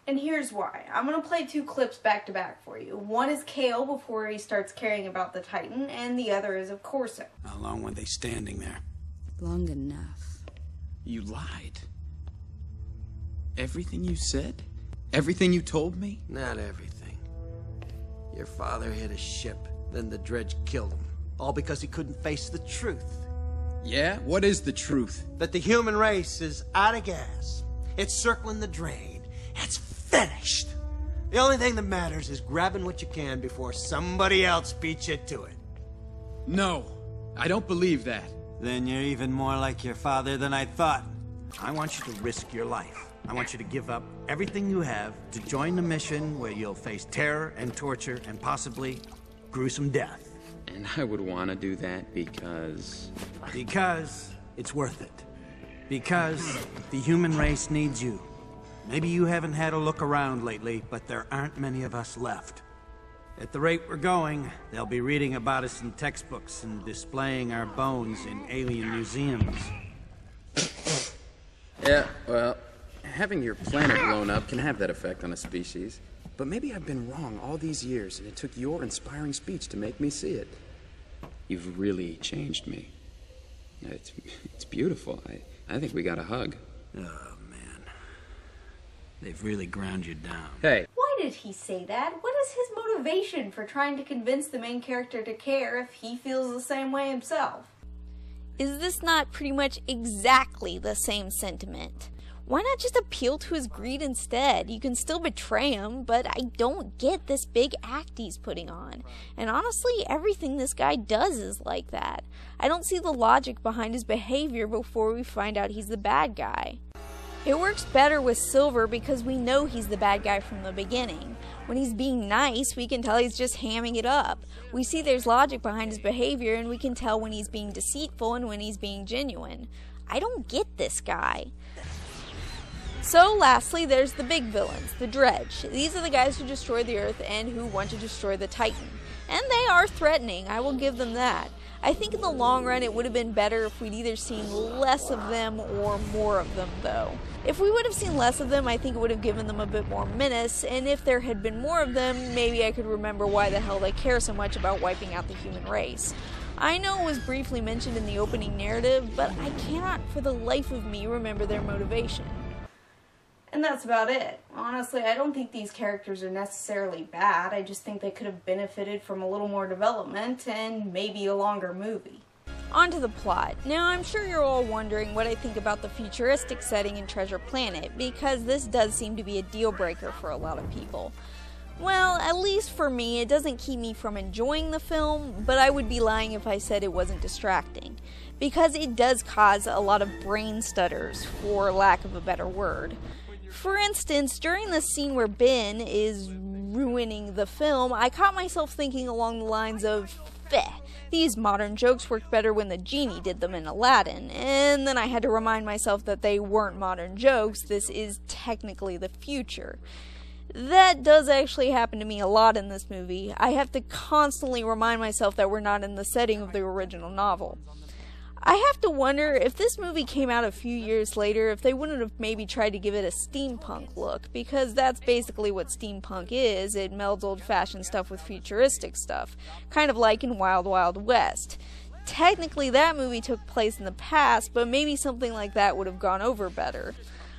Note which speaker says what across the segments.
Speaker 1: And here's why. I'm going to play two clips back to back for you. One is Kale before he starts caring about the Titan, and the other is of Corso.
Speaker 2: How long were they standing there?
Speaker 3: Long enough.
Speaker 2: You lied. Everything you said? Everything you told me?
Speaker 4: Not everything. Your father hit a ship, then the dredge killed him. All because he couldn't face the truth.
Speaker 2: Yeah? What is the truth?
Speaker 4: That the human race is out of gas. It's circling the drain. It's finished. The only thing that matters is grabbing what you can before somebody else beats you to it.
Speaker 2: No, I don't believe that.
Speaker 4: Then you're even more like your father than I thought. I want you to risk your life. I want you to give up everything you have to join the mission where you'll face terror and torture and possibly gruesome death.
Speaker 5: And I would want to do that because...
Speaker 4: Because it's worth it. Because the human race needs you. Maybe you haven't had a look around lately, but there aren't many of us left. At the rate we're going, they'll be reading about us in textbooks and displaying our bones in alien museums.
Speaker 5: Yeah, well, having your planet blown up can have that effect on a species. But maybe I've been wrong all these years, and it took your inspiring speech to make me see it. You've really changed me. It's beautiful. I think we got a hug.
Speaker 4: Oh, man. They've really ground you down.
Speaker 5: Hey.
Speaker 1: Why did he say that? What is his motivation for trying to convince the main character to care if he feels the same way himself?
Speaker 6: Is this not pretty much exactly the same sentiment? Why not just appeal to his greed instead? You can still betray him, but I don't get this big act he's putting on. And honestly, everything this guy does is like that. I don't see the logic behind his behavior before we find out he's the bad guy. It works better with Silver because we know he's the bad guy from the beginning. When he's being nice, we can tell he's just hamming it up. We see there's logic behind his behavior, and we can tell when he's being deceitful and when he's being genuine. I don't get this guy. So lastly, there's the big villains, the Dredge. These are the guys who destroy the Earth and who want to destroy the Titan. And they are threatening, I will give them that. I think in the long run it would have been better if we'd either seen less of them or more of them though. If we would have seen less of them, I think it would have given them a bit more menace, and if there had been more of them, maybe I could remember why the hell they care so much about wiping out the human race. I know it was briefly mentioned in the opening narrative, but I cannot for the life of me remember their motivation.
Speaker 1: And that's about it. Honestly, I don't think these characters are necessarily bad. I just think they could have benefited from a little more development and maybe a longer movie.
Speaker 6: On to the plot. Now, I'm sure you're all wondering what I think about the futuristic setting in Treasure Planet, because this does seem to be a deal breaker for a lot of people. Well, at least for me, it doesn't keep me from enjoying the film, but I would be lying if I said it wasn't distracting. Because it does cause a lot of brain stutters, for lack of a better word. For instance, during the scene where Ben is ruining the film, I caught myself thinking along the lines of, "Feh, these modern jokes worked better when the genie did them in Aladdin," and then I had to remind myself that they weren't modern jokes, this is technically the future. That does actually happen to me a lot in this movie. I have to constantly remind myself that we're not in the setting of the original novel. I have to wonder if this movie came out a few years later, if they wouldn't have maybe tried to give it a steampunk look, because that's basically what steampunk is. It melds old-fashioned stuff with futuristic stuff, kind of like in Wild Wild West. Technically, that movie took place in the past, but maybe something like that would have gone over better.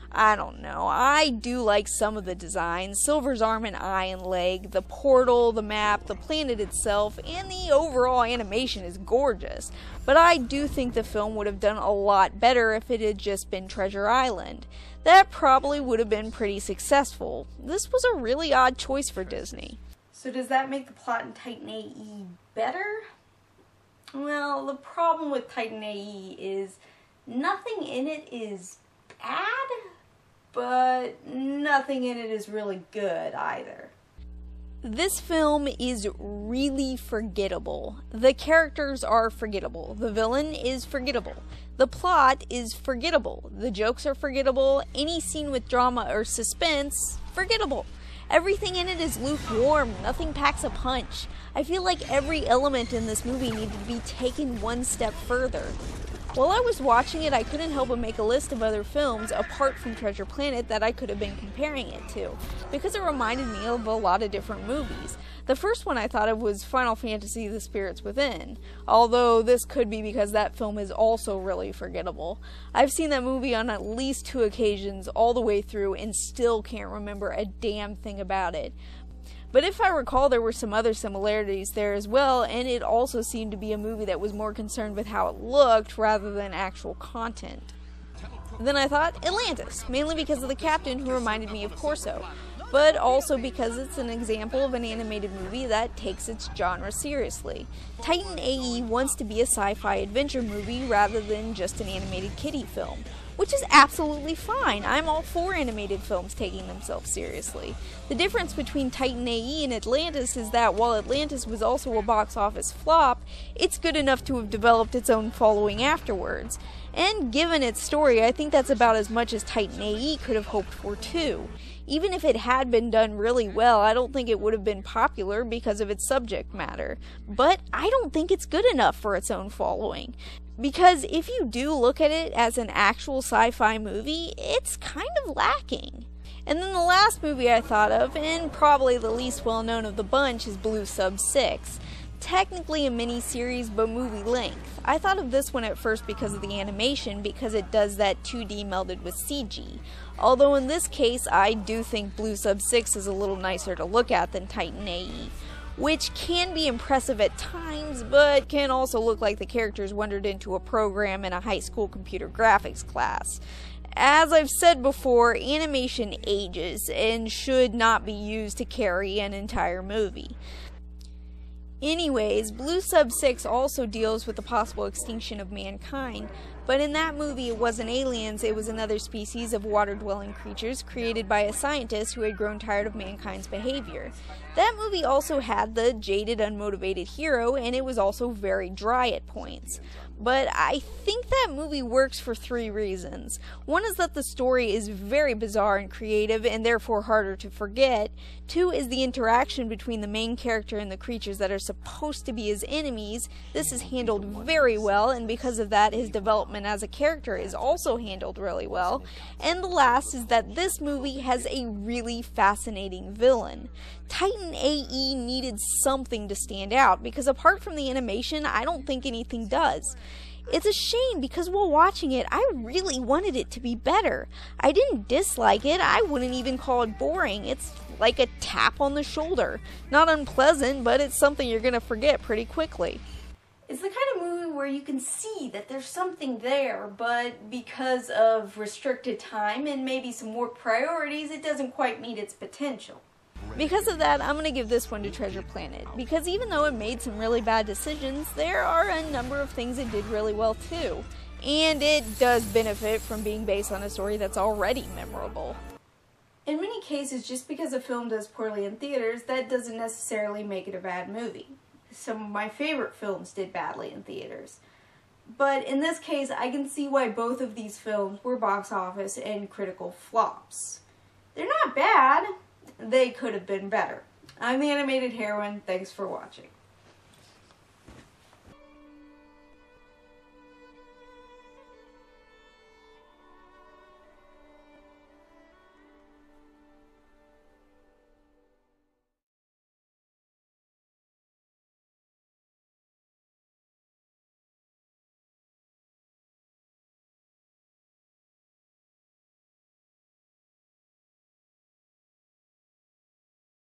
Speaker 6: I don't know. I do like some of the designs. Silver's arm and eye and leg, the portal, the map, the planet itself, and the overall animation is gorgeous. But I do think the film would have done a lot better if it had just been Treasure Island. That probably would have been pretty successful. This was a really odd choice for Disney.
Speaker 1: So does that make the plot in Titan AE better? Well, the problem with Titan AE is nothing in it is bad, but nothing in it is really good either.
Speaker 6: This film is really forgettable. The characters are forgettable. The villain is forgettable. The plot is forgettable. The jokes are forgettable. Any scene with drama or suspense, forgettable. Everything in it is lukewarm. Nothing packs a punch. I feel like every element in this movie needed to be taken one step further. While I was watching it, I couldn't help but make a list of other films, apart from Treasure Planet, that I could have been comparing it to, because it reminded me of a lot of different movies. The first one I thought of was Final Fantasy: The Spirits Within, although this could be because that film is also really forgettable. I've seen that movie on at least 2 occasions all the way through and still can't remember a damn thing about it. But if I recall, there were some other similarities there as well, and it also seemed to be a movie that was more concerned with how it looked rather than actual content. Then I thought Atlantis, mainly because of the captain who reminded me of Corso, but also because it's an example of an animated movie that takes its genre seriously. Titan AE wants to be a sci-fi adventure movie rather than just an animated kiddie film, which is absolutely fine. I'm all for animated films taking themselves seriously. The difference between Titan AE and Atlantis is that while Atlantis was also a box office flop, it's good enough to have developed its own following afterwards. And given its story, I think that's about as much as Titan AE could have hoped for too. Even if it had been done really well, I don't think it would have been popular because of its subject matter. But I don't think it's good enough for its own following. Because if you do look at it as an actual sci-fi movie, it's kind of lacking. And then the last movie I thought of, and probably the least well known of the bunch, is Blue Sub 6. Technically a mini-series, but movie length. I thought of this one at first because of the animation, because it does that 2D melded with CG. Although in this case, I do think Blue Sub 6 is a little nicer to look at than Titan AE, which can be impressive at times, but can also look like the characters wandered into a program in a high school computer graphics class. As I've said before, animation ages and should not be used to carry an entire movie. Anyways, Blue Sub 6 also deals with the possible extinction of mankind, but in that movie it wasn't aliens, it was another species of water-dwelling creatures created by a scientist who had grown tired of mankind's behavior. That movie also had the jaded, unmotivated hero, and it was also very dry at points. But I think that movie works for 3 reasons. One is that the story is very bizarre and creative, and therefore harder to forget. 2 is the interaction between the main character and the creatures that are supposed to be his enemies. This is handled very well, and because of that, his development as a character is also handled really well. And the last is that this movie has a really fascinating villain. Titan AE needed something to stand out, because apart from the animation, I don't think anything does. It's a shame because while watching it, I really wanted it to be better. I didn't dislike it, I wouldn't even call it boring. It's like a tap on the shoulder. Not unpleasant, but it's something you're gonna forget pretty quickly.
Speaker 1: It's the kind of movie where you can see that there's something there, but because of restricted time and maybe some work priorities, it doesn't quite meet its potential.
Speaker 6: Because of that, I'm going to give this one to Treasure Planet, because even though it made some really bad decisions, there are a number of things it did really well too. And it does benefit from being based on a story that's already memorable.
Speaker 1: In many cases, just because a film does poorly in theaters, that doesn't necessarily make it a bad movie. Some of my favorite films did badly in theaters. But in this case, I can see why both of these films were box office and critical flops. They're not bad. They could have been better. I'm the Animated Heroine. Thanks for watching.